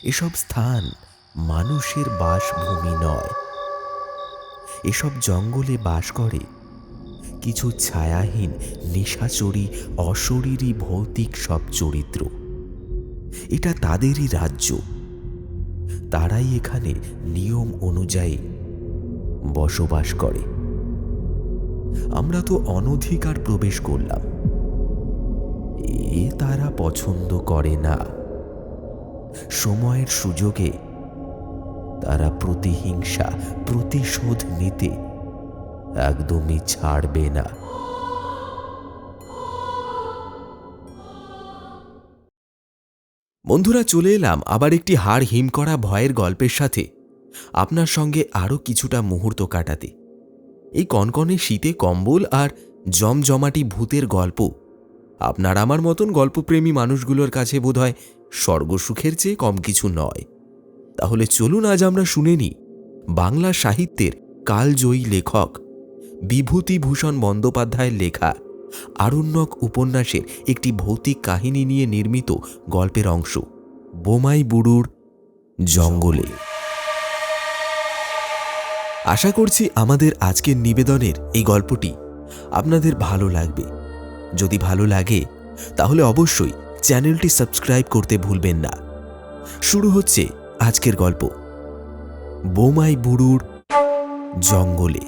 এসব স্থান মানুষের বাসভূমি নয়। এসব জঙ্গলে বাস করে কিছু ছায়াহীন নিশাচরী অশরীরী ভৌতিক সব চরিত্র। এটা তাদেরই রাজ্য। তারাই এখানে নিয়ম অনুযায়ী বসবাস করে। আমরা তো অনধিকার প্রবেশ করলাম। তারা পছন্দ করে না। সময়ের সুযোগে তারা প্রতিহিংসা প্রতিশোধ নিতে একদমই ছাড়বে না। বন্ধুরা, চলে এলাম আবার একটি হাড় হিম করা ভয়ের গল্পের সাথে আপনার সঙ্গে আরও কিছুটা মুহূর্ত কাটাতে। এই কনকনে শীতে কম্বল আর জমজমাটি ভূতের গল্প আপনার আমার মতন গল্পপ্রেমী মানুষগুলোর কাছে বোধহয় স্বর্গসুখের চেয়ে কম কিছু নয়। তাহলে চলুন আজ আমরা শুনে নিই বাংলা সাহিত্যের কালজয়ী লেখক বিভূতিভূষণ বন্দ্যোপাধ্যায়ের লেখা আরণ্যক উপন্যাসের একটি ভৌতিক কাহিনী নিয়ে নির্মিত গল্পের অংশ, বোমাই বুড়ুর জঙ্গলে। আশা করছি আমাদের আজকের নিবেদনের এই গল্পটি আপনাদের ভালো লাগবে। যদি ভালো লাগে তাহলে অবশ্যই চ্যানেলটি সাবস্ক্রাইব করতে ভুলবেন না। শুরু হচ্ছে আজকের গল্প, বোমাই বুড়ুর জঙ্গলে।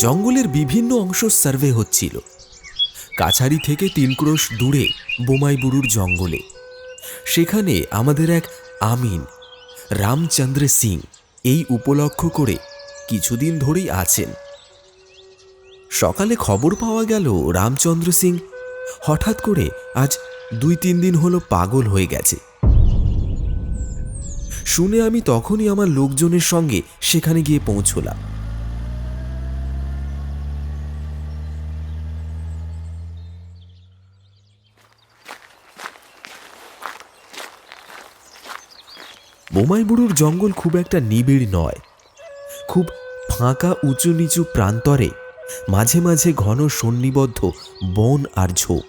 জঙ্গলের বিভিন্ন অংশ সার্ভে হচ্ছিল। কাছারি থেকে 3 ক্রোশ দূরে বোমাই বুড়ুর জঙ্গলে। সেখানে আমাদের এক আমিন রামচন্দ্র সিং এই উপলক্ষ করে কিছুদিন ধরেই আছেন। সকালে খবর পাওয়া গেল রামচন্দ্র সিং হঠাৎ করে আজ 2-3 দিন হলো পাগল হয়ে গেছে। শুনে আমি তখনই আমার লোকজনের সঙ্গে সেখানে গিয়ে পৌঁছলাম। বোমাই বুড়ুর জঙ্গল খুব একটা নিবিড় নয়। খুব ফাঁকা উঁচু নিচু প্রান্তরে মাঝে মাঝে ঘন সন্নিবদ্ধ বন আর ঝোপ।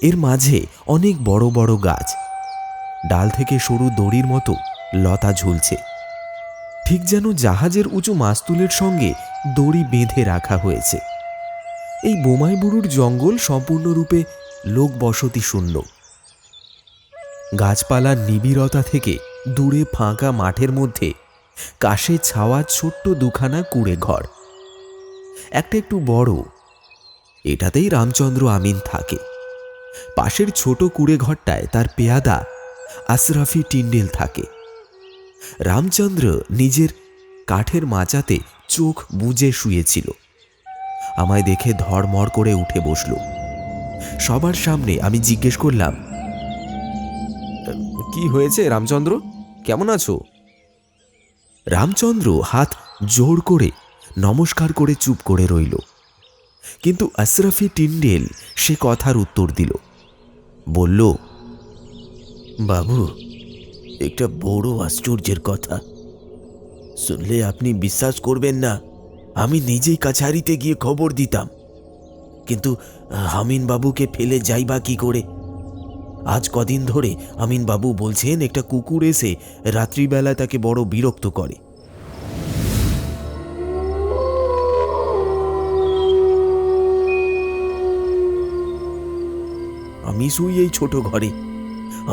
এর মাঝে অনেক বড় বড় গাছ, ডাল থেকে সরু দড়ির মতো লতা ঝুলছে। ঠিক যেন জাহাজের উঁচু মাস্তুলের সঙ্গে দড়ি বেঁধে রাখা হয়েছে। এই বোমাই বুড়ুর জঙ্গল সম্পূর্ণরূপে লোকবসতি শূন্য। গাছপালার নিবিড়তা থেকে দূরে ফাঁকা মাঠের মধ্যে কাশে ছাওয়া ছোট্ট দুখানা কুঁড়ে ঘর। একটা একটু বড়, এটাতেই রামচন্দ্র আমিন থাকে। পাশের ছোট কুঁড়ে ঘরটায় তার পেয়াদা আশরাফি টিন্ডেল থাকে। রামচন্দ্র নিজের কাঠের মাচাতে চোখ বুজে শুয়েছিল। আমায় দেখে ধড়মড় করে উঠে বসল। সবার সামনে আমি জিজ্ঞেস করলাম, কি হয়েছে রামচন্দ্র, কেমন আছো? রামচন্দ্র হাত জোর করে নমস্কার করে চুপ করে রইল। কিন্তু আশরাফি টিন্ডেল সে কথার উত্তর দিল, বলল, বাবু, একটা বড় আশ্চর্যের কথা শুনলে আপনি বিশ্বাস করবেন না। আমি নিজেই কাছারিতে গিয়ে খবর দিতাম, কিন্তু আমিন বাবুকে ফেলে যাইবা কি করে? আজ কদিন ধরে আমিন বাবু বলছেন একটা কুকুর এসে রাত্রিবেলা তাকে বড় বিরক্ত করে। আমি শুই এই ছোট ঘরে,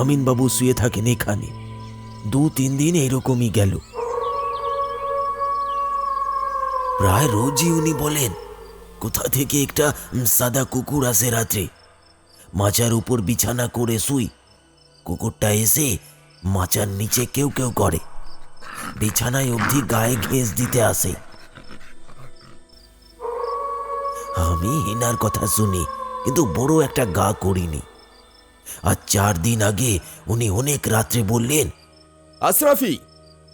আমিন বাবু শুয়ে থাকেন এখানে। 2-3 দিন এরকমই গেল। প্রায় রোজই উনি বলেন কোথা থেকে একটা সাদা কুকুর আসে রাত্রে, মাচার উপর বিছানা করে শুই। কুকুরটা এসে মাচার নিচে কেউ কেউ করে, বিছানায় অবধি গায়ে ঘেঁষ দিতে আসে। আমি হিনার কথা শুনি, কিন্তু বড় একটা গা করিনি। আর 4 দিন আগে উনি অনেক রাত্রে বললেন, আশরাফি,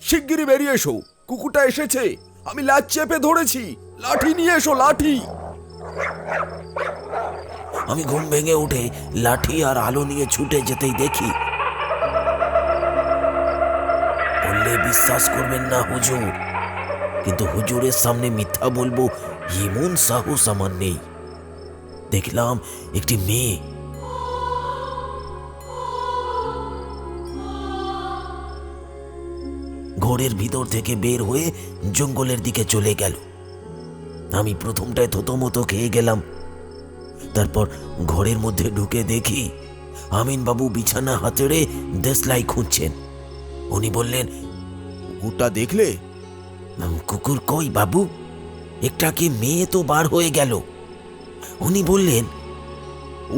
শিগগিরই বেরিয়ে এসো, কুকুরটা এসেছে, আমি লাচ চেপে ধরেছি, লাঠি নিয়ে এসো, লাঠি। আমি ঘুম ভেঙে উঠে লাঠি আর আলো নিয়ে ছুটে যেতেই দেখি, বললে বিশ্বাস করবেন না হুজুর, কিন্তু হুজুরের সামনে মিথ্যা বলবো এমন সাহস আমার নেই। দেখলাম একটি মেয়ে ঘরের ভিতর থেকে বের হয়ে জঙ্গলের দিকে চলে গেল। আমি প্রথমটায় থতমতো খেয়ে গেলাম। তারপর ঘরের মধ্যে ঢুকে দেখি আমিনবাবু বিছানা হাতড়ে দেশলাই খুঁজছেন। উনি বললেন, কুকুরটা দেখলে? কুকুর কই বাবু? একটা কি মেয়ে তো বার হয়ে গেল। উনি বললেন,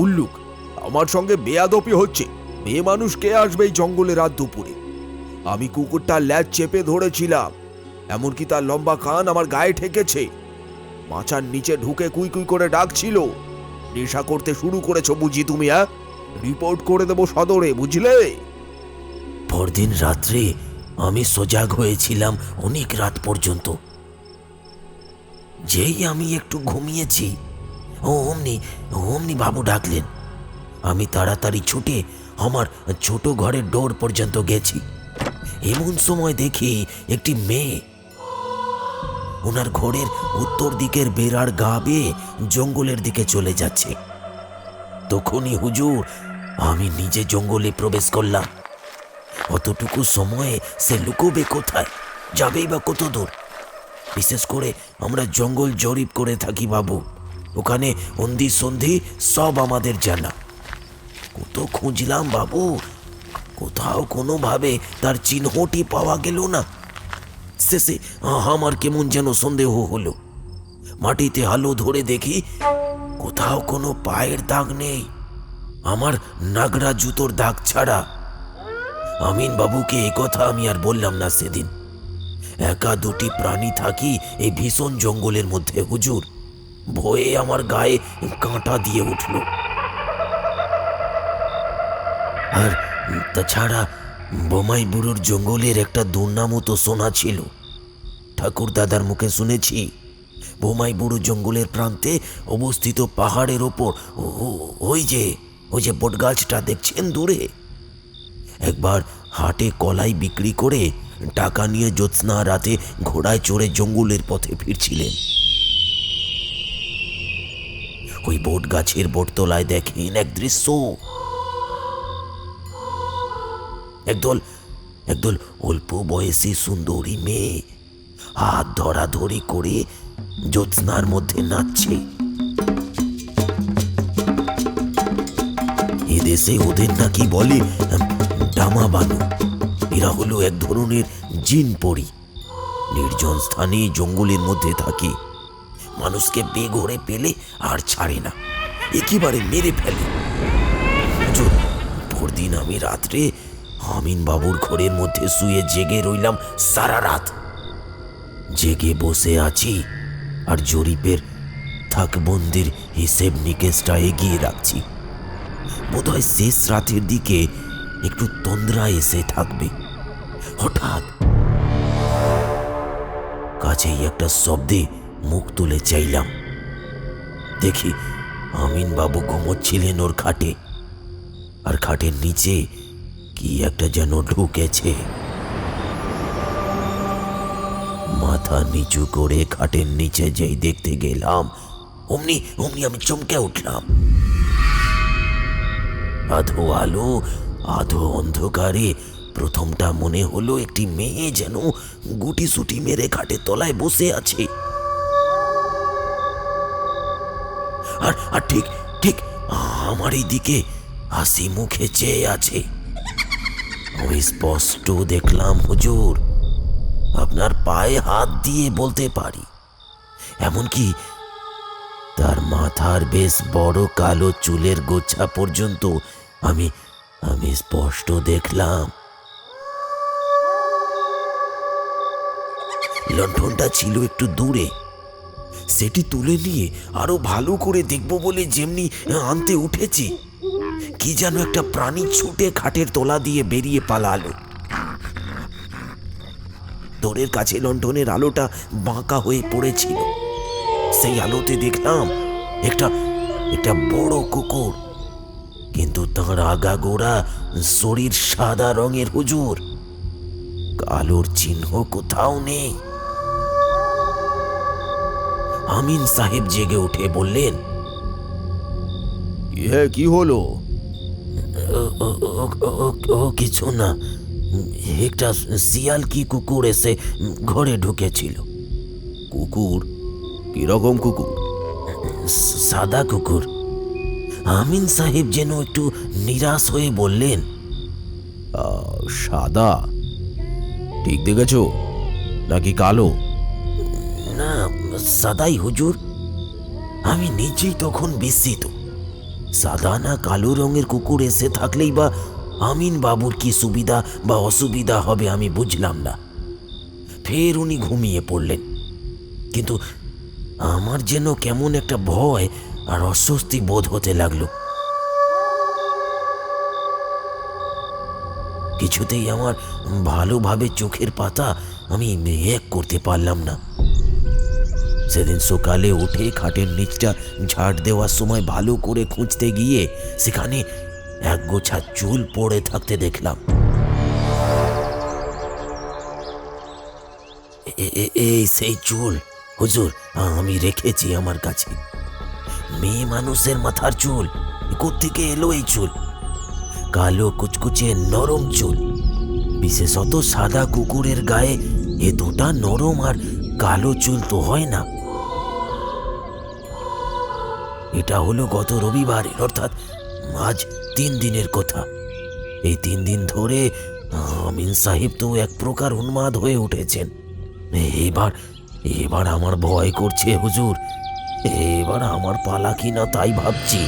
উল্লুক, আমার সঙ্গে বেয়াদপি হচ্ছে। মেয়ে মানুষ কে আসবে এই জঙ্গলে রাত দুপুরে? আমি কুকুরটার ল্যাজ চেপে ধরেছিলাম, এমনকি তার লম্বা কান আমার গায়ে ঠেকেছে। মাচার নিচে ঢুকে কুই কুই করে ডাকছিল। নেশা করতে শুরু করেছো বুঝি তুমি? রিপোর্ট করে দেবো সদরে, বুঝলে? পরদিন রাত্রে আমি সজাগ হয়েছিলাম অনেক রাত পর্যন্ত। যেই আমি একটু ঘুমিয়েছি, অমনি অমনি বাবু ডাকলেন। আমি তাড়াতাড়ি ছুটে আমার ছোট ঘরের ডোর পর্যন্ত গেছি। এমন সময় দেখি একটি মেয়ে ওনার ঘরের উত্তর দিকের বেড়ার গা বেয়ে জঙ্গলের দিকে চলে যাচ্ছে। তখনই হুজুর আমি নিজে জঙ্গলে প্রবেশ করলাম। অতটুকু সময়ে সে লুকোবে কোথায়, যাবেই বা কত দূর? বিশেষ করে আমরা জঙ্গল জরিপ করে থাকি বাবু, ওখানে অন্ধি সন্ধি সব আমাদের জানা। কত খুঁজলাম বাবু, কোথাও কোনোভাবে তার চিহ্নটি পাওয়া গেল না। শেষে আমার কেমন যেন সন্দেহ হলো। মাটিতে আলো ধরে দেখি কোথাও কোনো পায়ের দাগ নেই, আমার নাগরা জুতোর দাগ ছাড়া। আমিন বাবুকে এ কথা আমি আর বললাম না সেদিন। একা দুটি প্রাণী থাকি এই ভীষণ জঙ্গলের মধ্যে হুজুর, ভয়ে আমার গায়ে কাঁটা দিয়ে উঠল। আর তাছাড়া বোমাই বুড়োর জঙ্গলের একটা দুর্নামও তো শোনা ছিল। ঠাকুর দাদার মুখে শুনেছি বোমাই বুড়ো জঙ্গলের প্রান্তে অবস্থিত পাহাড়ের ওপর ওই যে বটগাছটা দেখছেন দূরে, একবার হাটে কলাই বিক্রি করে টাকা নিয়ে জ্যোৎস্না রাতে ঘোড়ায় চড়ে জঙ্গলের পথে ফিরছিলেন। ওই বট গাছের বটতলায় দেখেন এক দৃশ্য। একদল অল্প বয়সী সুন্দরী মেয়ে হাত ধরাধরি করে জ্যোৎস্নার মধ্যে নাচছে। এদেশে ওদের নাকি বলে ডামা বানু। এরা হলো এক ধরনের জিন পরি, নির্জন স্থানে জঙ্গলের মধ্যে থাকে, মানুষকে বেঘরে পেলে আর ছাড়ে না, একেবারে মেরে ফেলে। পরদিন আমি রাত্রে আমিন বাবুর ঘরের মধ্যে শুয়ে জেগে রইলাম সারা রাত। জেগে বসে আছি আর জরিপের থাকবন্দির হিসেব নিকেশটা এগিয়ে রাখছি। বোধহয় শেষ রাতের দিকে একটু তন্দ্রা এসে থাকবে। হঠাৎ কাছেই একটা শব্দে মুখ তুলে চাইলাম। দেখি আমিন বাবু ঘুমোচ্ছিলেন ওর খাটে, আর খাটের নিচে কি একটা যেন ঢুকেছে। মাথা নিচু করে খাটের নিচে যেই দেখতে গেলাম, অমনি আমি চমকে উঠলাম। আধো আলো আধো অন্ধকারে প্রথমটা মনে হলো একটি মেয়ে যেন গুটি সুটি মেরে খাটের তলায় বসে আছে। আর ঠিক ঠিক আমার এই দিকে হাসি মুখে চেয়ে আছে। আমি স্পষ্ট দেখলাম হুজুর, আপনার পায়ে হাত দিয়ে বলতে পারি। এমনকি তার মাথার বেশ বড় কালো চুলের গোছা পর্যন্ত আমি স্পষ্ট দেখলাম। লণ্ঠনটা ছিল একটু দূরে, সেটি তুলে নিয়ে আরো ভালো করে দেখব বলে যেমনি আনতে উঠেছি, কি যেন একটা প্রাণী ছুটে খাটের তলা দিয়ে বেরিয়ে পালালো। দোরের কাছে লণ্ঠনের আলোটা বাঁকা হয়ে পড়েছিল। সেই আলোতে দেখলাম একটা বড় কুকুর, কিন্তু তার আগাগোড়া শরীর সাদা রঙের হুজুর, কালোর চিহ্ন কোথাও নেই। আমিন সাহেব জেগে উঠে বললেন, কি হলো? ও কিছু না, একটা শিয়াল কি কুকুর এসে ঘরে ঢুকেছিল। কুকুর? কিরকম কুকুর? সাদা কুকুর। আমিন সাহেব যেন একটু নিরাশ হয়ে বললেন, সাদা? ঠিক দেখেছ নাকি কালো? না, সাদাই হুজুর। আমি নিজেই তখন বিস্মিত। সাদা না কালো রঙের কুকুর এসে থাকলেই বা আমিন বাবুর কি সুবিধা বা অসুবিধা হবে আমি বুঝলাম না। ফের উনি ঘুমিয়ে পড়লেন। কিন্তু আমার যেন কেমন একটা ভয় আর অস্বস্তি বোধ হতে লাগলো। কিছুতেই আমার ভালোভাবে চোখের পাতা আমি এক করতে পারলাম না। সেদিন সকালে উঠে খাটের নিচটা ঝাড় দেওয়ার সময় ভালো করে খুঁজতে গিয়ে সেখানে এক গোছা চুল পড়ে থাকতে দেখলাম। এই সেই চুল হুজুর, আমি রেখেছি আমার কাছে। মেয়ে মানুষের মাথার চুল, কোত্থেকে এলো এই চুল? কালো কুচকুচে নরম চুল, বিশেষত সাদা কুকুরের গায়ে এতটা নরম আর কালো চুল তো হয় না। এটা হলো গত রবিবারের, অর্থাৎ আজ 3 দিনের কথা। এই 3 দিন ধরে আমিন সাহেব তো এক প্রকার উন্মাদ হয়ে উঠেছেন। এবার আমার ভয় করছে হুজুর। এবার আমার পালা কিনা তাই ভাবছি।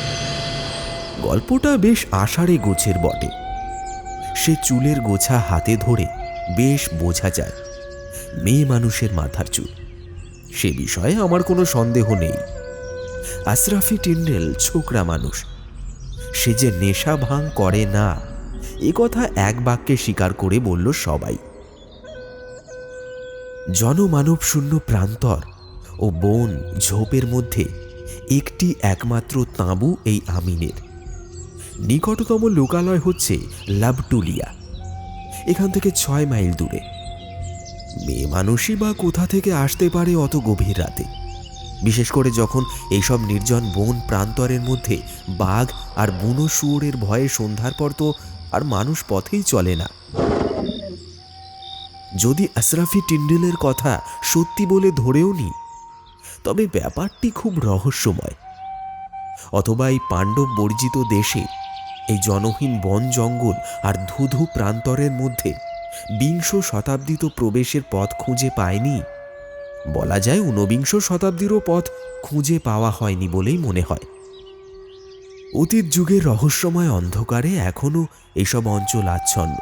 গল্পটা বেশ আষাঢ়ে গোছের বটে। সে চুলের গোছা হাতে ধরে বেশ বোঝা যায় মেয়ে মানুষের মাথার চুল। সে বিষয়ে আমার কোনো সন্দেহ নেই। আশরাফি টিন্ডেল ছোকরা মানুষ। সে যে নেশা ভাঙ করে না এ কথা এক বাক্যে স্বীকার করে বলল সবাই। জনমানব শূন্য প্রান্তর ও বন ঝোপের মধ্যে একটি একমাত্র তাঁবু এই আমিনের। নিকটতম লোকালয় হচ্ছে লাভটুলিয়া, এখান থেকে 6 মাইল দূরে। মেয়ে মানুষই বা কোথা থেকে আসতে পারে অত গভীর রাতে, বিশেষ করে যখন এইসব নির্জন বন প্রান্তরের মধ্যে বাঘ আর বুনো শুয়োরের ভয়ে সন্ধ্যার পর তো আর মানুষ পথেই চলে না। যদি আশরাফি টিন্ডেলের কথা সত্যি বলে ধরেও নি, তবে ব্যাপারটি খুব রহস্যময়। অথবা এই পাণ্ডব বর্জিত দেশে এই জনহীন বন জঙ্গল আর ধুধু প্রান্তরের মধ্যে 20 শতাব্দী তো প্রবেশের পথ খুঁজে পায়নি। বলা যায় 19 শতাব্দীরও পথ খুঁজে পাওয়া হয়নি বলেই মনে হয়। অতীত যুগের রহস্যময় অন্ধকারে এখনো এসব অঞ্চল আচ্ছন্ন।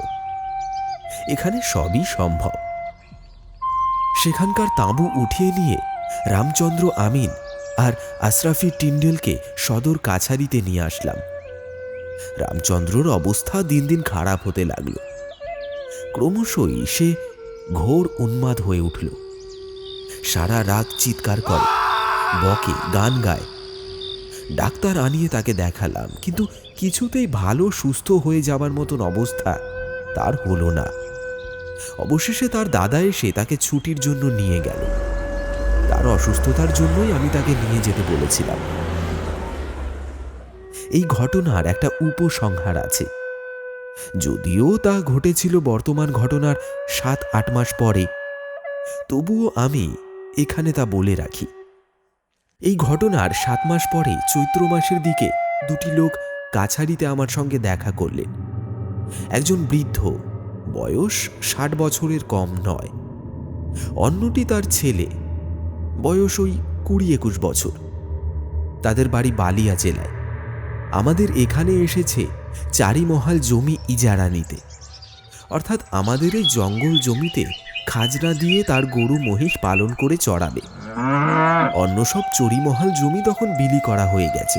এখানে সবই সম্ভব। সেখানকার তাঁবু উঠিয়ে নিয়ে রামচন্দ্র আমিন আর আশরাফি টিন্ডেলকে সদর কাছারিতে নিয়ে আসলাম। রামচন্দ্রর অবস্থা দিন দিন খারাপ হতে লাগল। ক্রমশই সে ঘোর উন্মাদ হয়ে উঠল। সারা রাত চিৎকার করে, বকে, গান গায়। ডাক্তার আনিয়ে তাকে দেখালাম, কিন্তু কিছুতেই ভালো সুস্থ হয়ে যাবার মতন অবস্থা তার হলো না। অবশেষে তার দাদা এসে তাকে ছুটির জন্য নিয়ে গেল। তার অসুস্থতার জন্যই আমি তাকে নিয়ে যেতে বলেছিলাম। এই ঘটনার একটা উপসংহার আছে, যদিও তা ঘটেছিল বর্তমান ঘটনার 7-8 মাস পরে, তবুও আমি এখানে তা বলে রাখি। এই ঘটনার 7 মাস পরে চৈত্র মাসের দিকে 2টি লোক কাছারিতে আমার সঙ্গে দেখা করলেন। একজন বৃদ্ধ, বয়স 60 বছরের কম নয়। অন্যটি তার ছেলে, বয়স ওই 20-21 বছর। তাদের বাড়ি বালিয়া জেলায়। আমাদের এখানে এসেছে 4 মহাল জমি ইজারা নিতে, অর্থাৎ আমাদের এই জঙ্গল জমিতে খাজনা দিয়ে তার গরু মহিষ পালন করে চড়াবে। অন্য সব চড়িমহাল জমি তখন বিলি করা হয়ে গেছে।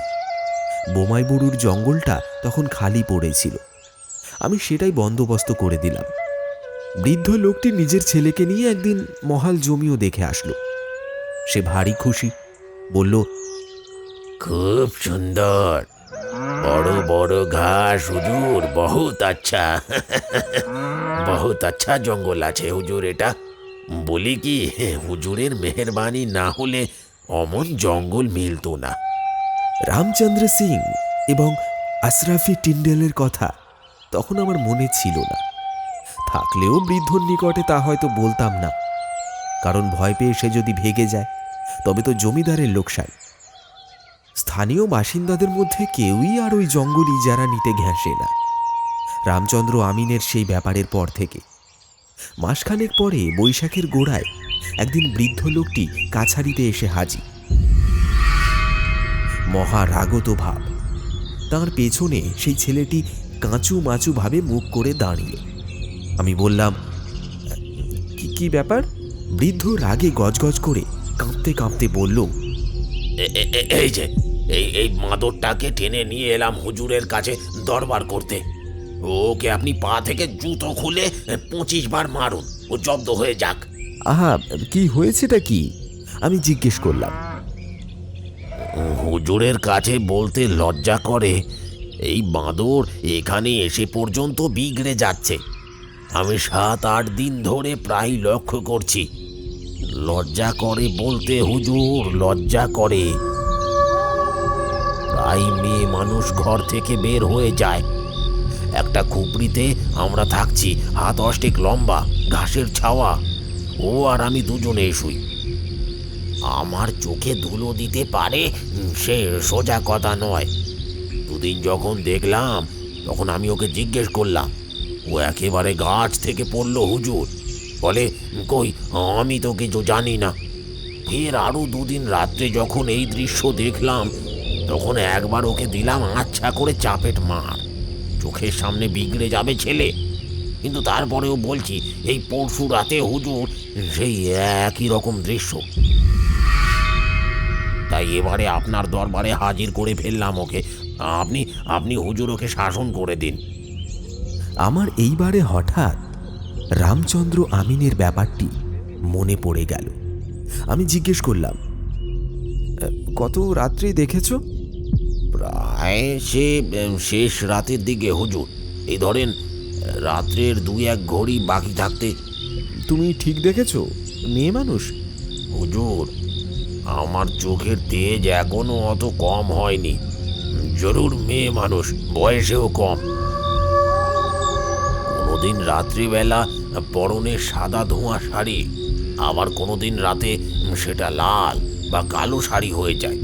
বোমাই বুড়ুর জঙ্গলটা তখন খালি পড়েছিল। আমি সেটাই বন্দোবস্ত করে দিলাম। বৃদ্ধ লোকটি নিজের ছেলেকে নিয়ে একদিন মহাল জমিও দেখে আসলো। সে ভারী খুশি, বলল, খুব সুন্দর, বড় বড় ঘাস হুজুর, বহুত আচ্ছা। বহুত আচ্ছা জঙ্গল আছে হুজুর এটা। বলি কি, হুজুরের মেহেরবানি না হলে অমন জঙ্গল মিলতো না। রামচন্দ্র সিং এবং আশরাফি টিন্ডেলের কথা তখন আমার মনে ছিল না। থাকলেও বৃদ্ধর নিকটে তা হয়তো বলতাম না, কারণ ভয় পেয়ে সে যদি ভেগে যায় তবে তো জমিদারের লোকসান। স্থানীয় বাসিন্দাদের মধ্যে কেউই আর ওই জঙ্গল ইজারা নিতে ঘেঁষে না। রামচন্দ্র আমিনের সেই ব্যাপারের পর থেকে মাসখানেক পরে বৈশাখের গোড়ায় একদিন বৃদ্ধ লোকটি কাছারিতে এসে হাজির। মহারাগত ভাব, তার পেছনে সেই ছেলেটি কাঁচু মাচু ভাবে মুখ করে দাঁড়িয়ে। আমি বললাম, কি ব্যাপার? বৃদ্ধ রাগে গজগজ করে কাঁপতে কাঁপতে বলল, এই যে এই মাদরটাকে টেনে নিয়ে এলাম হুজুরের কাছে দরবার করতে। ওকে আপনি পা থেকে জুতো খুলে 25 বার মারুন, ও জব্দ হয়ে যাক। আহা, কি হয়েছেটা কি? আমি জিজ্ঞেস করলাম। হুজুরের কাছে বলতে লজ্জা করে, এই বাঁদর এখানে এসে পর্যন্ত বিগড়ে যাচ্ছে। আমি 7-8 দিন ধরে প্রায় লক্ষ্য করছি। লজ্জা করে বলতে হুজুর, লজ্জা করে। প্রায় মেয়ে মানুষ ঘর থেকে বের হয়ে যায়। একটা খুপড়িতে আমরা থাকছি, হাত অষ্টেক লম্বা, ঘাসের ছাওয়া। ও আর আমি দুজনে শুই। আমার চোখে ধুলো দিতে পারে সে সোজা কথা নয়। দুদিন যখন দেখলাম তখন আমি ওকে জিজ্ঞেস করলাম। ও একেবারে গাছ থেকে পড়লো হুজুর, বলে, কই আমি তো কিছু জানি না। ফের আরও 2 দিন রাত্রে যখন এই দৃশ্য দেখলাম তখন একবার ওকে দিলাম আচ্ছা করে চাপেট মার। চোখের সামনে বিগড়ে যাবে ছেলে, কিন্তু তারপরেও বলছি এই পরশু রাতে হুজুর সেই একই রকম দৃশ্য। তাই এবারে আপনার দরবারে হাজির করে ফেললাম ওকে। আপনি হুজুর ওকে শাসন করে দিন। আমার এইবারে হঠাৎ রামচন্দ্র আমিনের ব্যাপারটি মনে পড়ে গেল। আমি জিজ্ঞেস করলাম, কত রাত্রি দেখেছ? প্রায় সে শেষ রাতের দিকে হুজুর। এই ধরেন রাত্রের 2-1 ঘড়ি বাকি থাকতে। তুমি ঠিক দেখেছ? মেয়ে মানুষ? হুজুর, আমার চোখের তেজ এখনো অত কম হয়নি। জরুর মেয়ে মানুষ, বয়সেও কম। কোনোদিন রাত্রিবেলা পরনে সাদা ধোঁয়া শাড়ি, আবার কোনোদিন রাতে সেটা লাল বা কালো শাড়ি হয়ে যায়।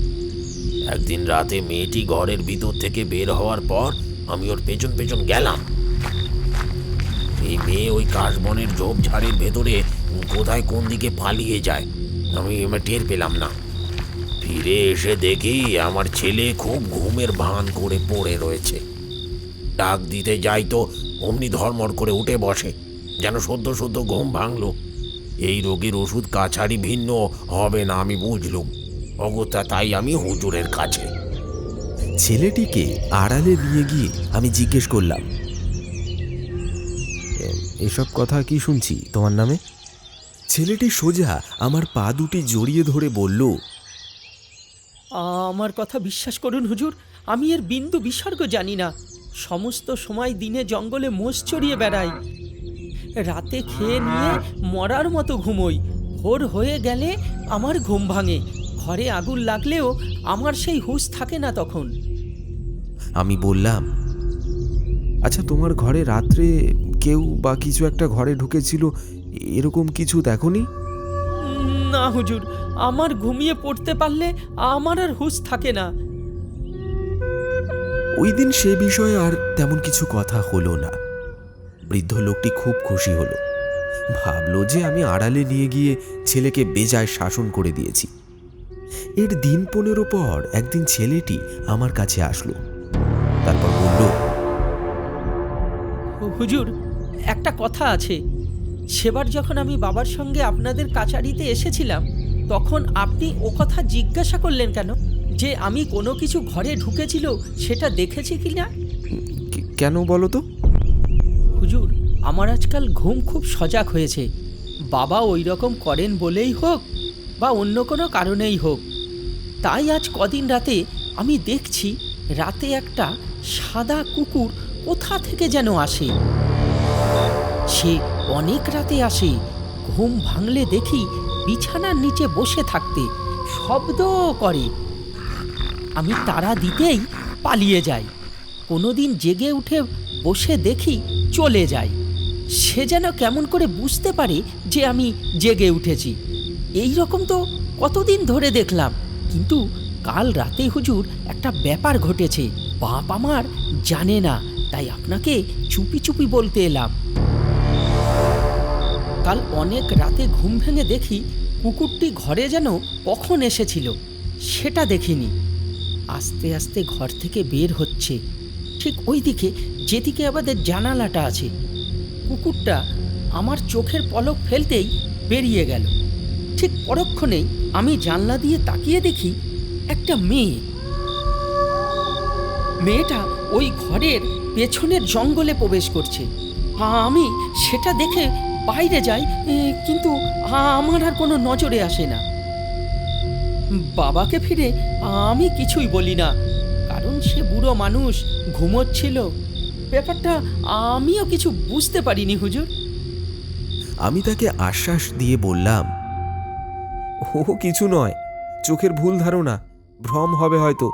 একদিন রাতে মেয়েটি ঘরের ভিতর থেকে বের হওয়ার পর আমি ওর পেছন পেছন গেলাম। এই মেয়ে ওই কাশবনের ঝোপঝাড়ের ভেতরে কোথায় কোন দিকে পালিয়ে যায় আমি টের পেলাম না। ফিরে এসে দেখি আমার ছেলে খুব ঘুমের ভান করে পড়ে রয়েছে। ডাক দিতে যাই তো অমনি ধর্মর করে উঠে বসে, যেন সদ্য সদ্য ঘুম ভাঙলো। এই রোগের ওষুধ কাছারি ভিন্ন হবে না আমি বুঝলুম। অগত্যা তাই আমি হুজুরের কাছে। ছেলেটিকে আড়ালে নিয়ে গিয়ে আমি জিজ্ঞেস করলাম, এসব কথা কি শুনছি তোমার নামে? ছেলেটি সোজা আমার পা দুটি জড়িয়ে ধরে বলল, আমার কথা বিশ্বাস করুন হুজুর, আমি এর বিন্দু বিসর্গ জানি না। সমস্ত সময় দিনে জঙ্গলে মোষ চড়িয়ে বেড়াই, রাতে খেয়ে নিয়ে মরার মতো ঘুমোই। ভোর হয়ে গেলে আমার ঘুম ভাঙে। ঘরে আগুন লাগলেও আমার সেই হুঁশ থাকে না তখন। আমি বললাম, আচ্ছা তোমার ঘরে রাত্রে কেউ বা কিছু একটা ঘরে ঢুকেছিল, এরকম কিছু দেখোনি? না হুজুর, আমার ঘুমিয়ে পড়তে পারলে আমার আর হুঁশ থাকে না। ওই দিন সে বিষয়ে আর তেমন কিছু কথা হলো না। বৃদ্ধ লোকটি খুব খুশি হলো, ভাবলো যে আমি আড়ালে নিয়ে গিয়ে ছেলেকে বেজায় শাসন করে দিয়েছি। এর দিন 15 পর একদিন ছেলেটি আমার কাছে আসলো, তারপর বলল, হুজুর, একটা কথা আছে। সেবার যখন আমি বাবার সঙ্গে আপনাদের কাছারিতে এসেছিলাম তখন আপনি ও কথা জিজ্ঞাসা করলেন কেন, যে আমি কোনো কিছু ঘরে ঢুকেছিল সেটা দেখেছি কিনা? কেন বলো তো? হুজুর, আমার আজকাল ঘুম খুব সজাগ হয়েছে। বাবা ওই রকম করেন বলেই হোক বা অন্য কোনো কারণেই হোক, তাই আজ কদিন রাতে আমি দেখছি রাতে একটা সাদা কুকুর কোথা থেকে যেন আসে। সে অনেক রাতে আসে, ঘুম ভাঙলে দেখি বিছানার নিচে বসে থাকতে, শব্দ করে। আমি তাড়া দিতেই পালিয়ে যাই। কোনোদিন জেগে উঠে বসে দেখি চলে যায়। সে যেন কেমন করে বুঝতে পারে যে আমি জেগে উঠেছি। এই রকম তো কতদিন ধরে দেখলাম, কিন্তু কাল রাতে হুজুর একটা ব্যাপার ঘটেছে, বাপ আমার জানে না, তাই আপনাকে চুপি চুপি বলতে এলাম। কাল অনেক রাতে ঘুম ভেঙে দেখি কুকুরটি ঘরে যেন কখন এসেছিল সেটা দেখিনি। আস্তে আস্তে ঘর থেকে বের হচ্ছে, ঠিক ওই দিকে যেদিকে আমাদের জানালাটা আছে। কুকুরটা আমার চোখের পলক ফেলতেই বেরিয়ে গেল। ঠিক পরক্ষণেই আমি জানলা দিয়ে তাকিয়ে দেখি একটা মেয়েটা ওই ঘরের পেছনের জঙ্গলে প্রবেশ করছে। আমি সেটা দেখে বাইরে যাই, কিন্তু আমার আর কোনো নজরে আসে না। বাবাকে ফিরে আমি কিছুই বলি না, কারণ সে বুড়ো মানুষ ঘুমোচ্ছিল। ব্যাপারটা আমিও কিছু বুঝতে পারিনি হুজুর। আমি তাকে আশ্বাস দিয়ে বললাম, ও কিছু নয়, চোখের ভুল ধারণা, ভ্রম হবে হয়তো।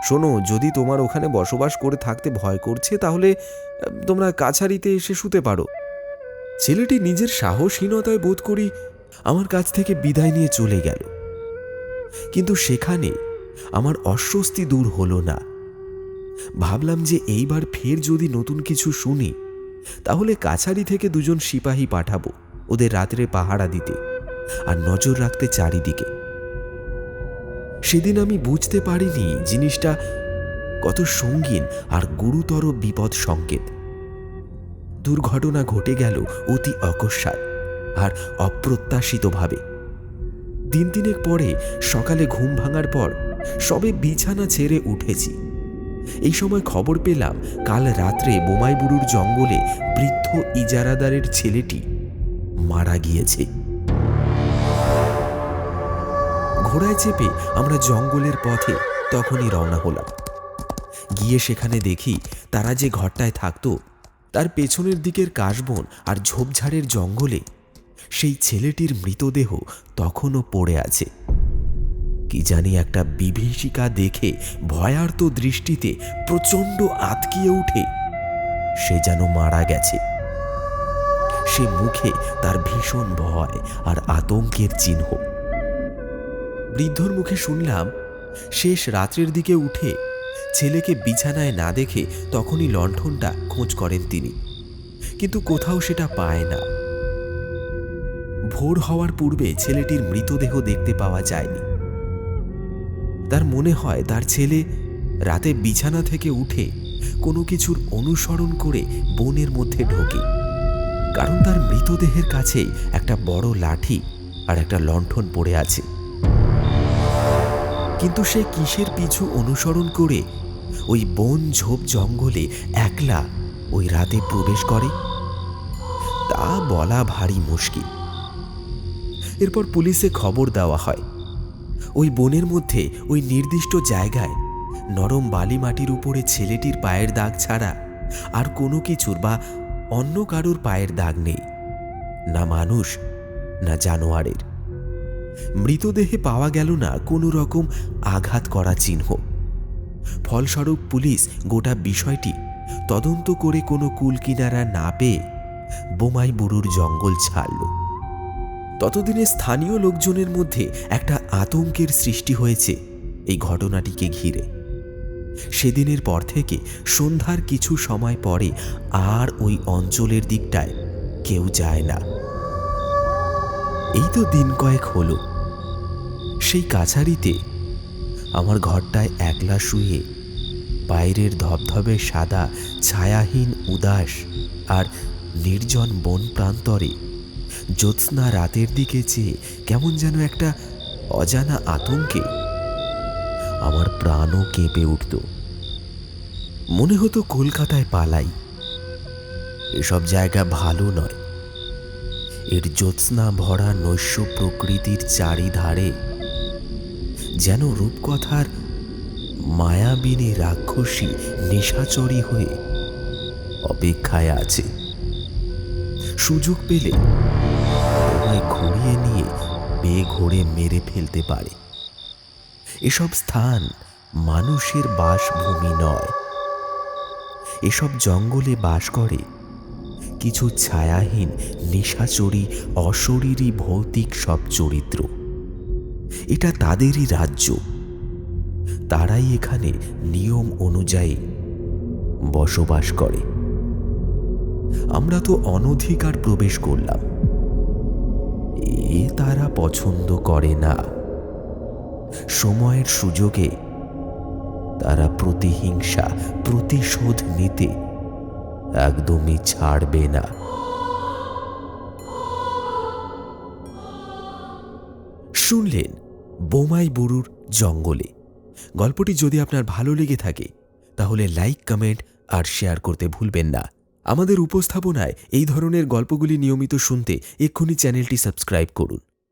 শোনো, যদি তোমার ওখানে বসবাস করে থাকতে ভয় করছে তাহলে তোমরা কাছারিতে এসে শুতে পারো। ছেলেটি নিজের সাহসহীনতায় বোধ করি আমার কাছ থেকে বিদায় নিয়ে চলে গেল। কিন্তু সেখানে আমার অস্বস্তি দূর হলো না। ভাবলাম যে এইবার ফের যদি নতুন কিছু শুনি তাহলে কাছারি থেকে 2 জন সিপাহী পাঠাবো ওদের রাত্রে পাহারা দিতে আর নজর রাখতে চারিদিকে। সেদিন আমি বুঝতে পারিনি জিনিসটা কত সঙ্গীন আর গুরুতর বিপদ সংকেত। দুর্ঘটনা ঘটে গেল অতি অকস্মাৎ আর অপ্রত্যাশিতভাবে। 3 দিনের পরে সকালে ঘুম ভাঙার পর সবে বিছানা ছেড়ে উঠেছি। এই সময় খবর পেলাম কাল রাত্রে বোমাইবুরুর জঙ্গলে বৃদ্ধ ইজারাদারের ছেলেটি মারা গিয়েছে। ঘোড়ায় চেপে আমরা জঙ্গলের পথে তখনই রওনা হলাম। গিয়ে সেখানে দেখি তারা যে ঘরটায় থাকতো তার পেছনের দিকের কাশবন আর ঝোপঝাড়ের জঙ্গলে সেই ছেলেটির মৃতদেহ তখনও পড়ে আছে। কি জানি একটা বিভীষিকা দেখে ভয়ার্ত দৃষ্টিতে প্রচণ্ড আতকিয়ে উঠে সে যেন মারা গেছে। সে মুখে তার ভীষণ ভয় আর আতঙ্কের চিহ্ন। বৃদ্ধর মুখে শুনলাম শেষ রাত্রের দিকে উঠে ছেলেকে বিছানায় না দেখে তখনই লণ্ঠনটা খোঁজ করেন তিনি, কিন্তু কোথাও সেটা পায় না। ভোর হওয়ার পূর্বে ছেলেটির মৃতদেহ দেখতে পাওয়া যায়নি। তার মনে হয় তার ছেলে রাতে বিছানা থেকে উঠে কোনো কিছুর অনুসরণ করে বনের মধ্যে ঢোকে, কারণ তার মৃতদেহের কাছেই একটা বড় লাঠি আর একটা লণ্ঠন পড়ে আছে। কিন্তু সে কিসের পিছু অনুসরণ করে ওই বন ঝোপ জঙ্গলে একলা ওই রাতে প্রবেশ করে তা বলা ভারী মুশকিল। এরপর পুলিশে খবর দেওয়া হয়। ওই বনের মধ্যে ওই নির্দিষ্ট জায়গায় নরম বালি মাটির উপরে ছেলেটির পায়ের দাগ ছাড়া আর কোনো কিছুর বা অন্য কারোর পায়ের দাগ নেই, না মানুষ না জানোয়ারের। মৃতদেহে পাওয়া গেল না কোনো রকম আঘাত করা চিহ্ন। ফলস্বরূপ পুলিশ গোটা বিষয়টি তদন্ত করে কোনো কুলকিনারা না পেয়ে বোমাইবুরুর জঙ্গল ছাড়ল। ততদিনে স্থানীয় লোকজনের মধ্যে একটা আতঙ্কের সৃষ্টি হয়েছে এই ঘটনাটিকে ঘিরে। সেদিনের পর থেকে সন্ধ্যার কিছু সময় পরে আর ওই অঞ্চলের দিকটায় কেউ যায় না। এই তো দিন কয়েক হলো সেই কাছারিতে আমার ঘরটায় একলা শুয়ে বাইরের ধবধবে সাদা ছায়াহীন উদাস আর নির্জন বন প্রান্তরে জ্যোৎস্না রাতের দিকে চেয়ে কেমন যেন একটা অজানা আতঙ্কে আমার প্রাণও কেঁপে উঠত। মনে হতো কলকাতায় পালাই, এসব জায়গা ভালো নয়। এর জ্যোৎস্না ভরা নৈশ প্রকৃতির চারিধারে যেন রূপকথার মায়াবিনী রাক্ষসী নিশাচরী হয়ে অপেক্ষায় আছে। সুযোগ পেলে তোমায় ঘুরিয়ে নিয়ে বেঘোরে মেরে ফেলতে পারে। এসব স্থান মানুষের বাসভূমি নয়। এসব জঙ্গলে বাস করে কিছু ছায়াহীন নিশাচরী অশরীরী ভৌতিক সব চরিত্র। এটা তাদেরই রাজ্য, তারাই এখানে নিয়ম অনুযায়ী বসবাস করে। আমরা তো অনধিকার প্রবেশ করলাম, এ তারা পছন্দ করে না। সময়ের সুযোগে তারা প্রতিহিংসা প্রতিশোধ নিতে একদমই ছাড়বে না। শুনলেন বোমাই বুড়ুর জঙ্গলে। গল্পটি যদি আপনার ভালো লেগে থাকে তাহলে লাইক, কমেন্ট আর শেয়ার করতে ভুলবেন না। আমাদের উপস্থাপনায় এই ধরনের গল্পগুলি নিয়মিত শুনতে এক্ষুনি চ্যানেলটি সাবস্ক্রাইব করুন।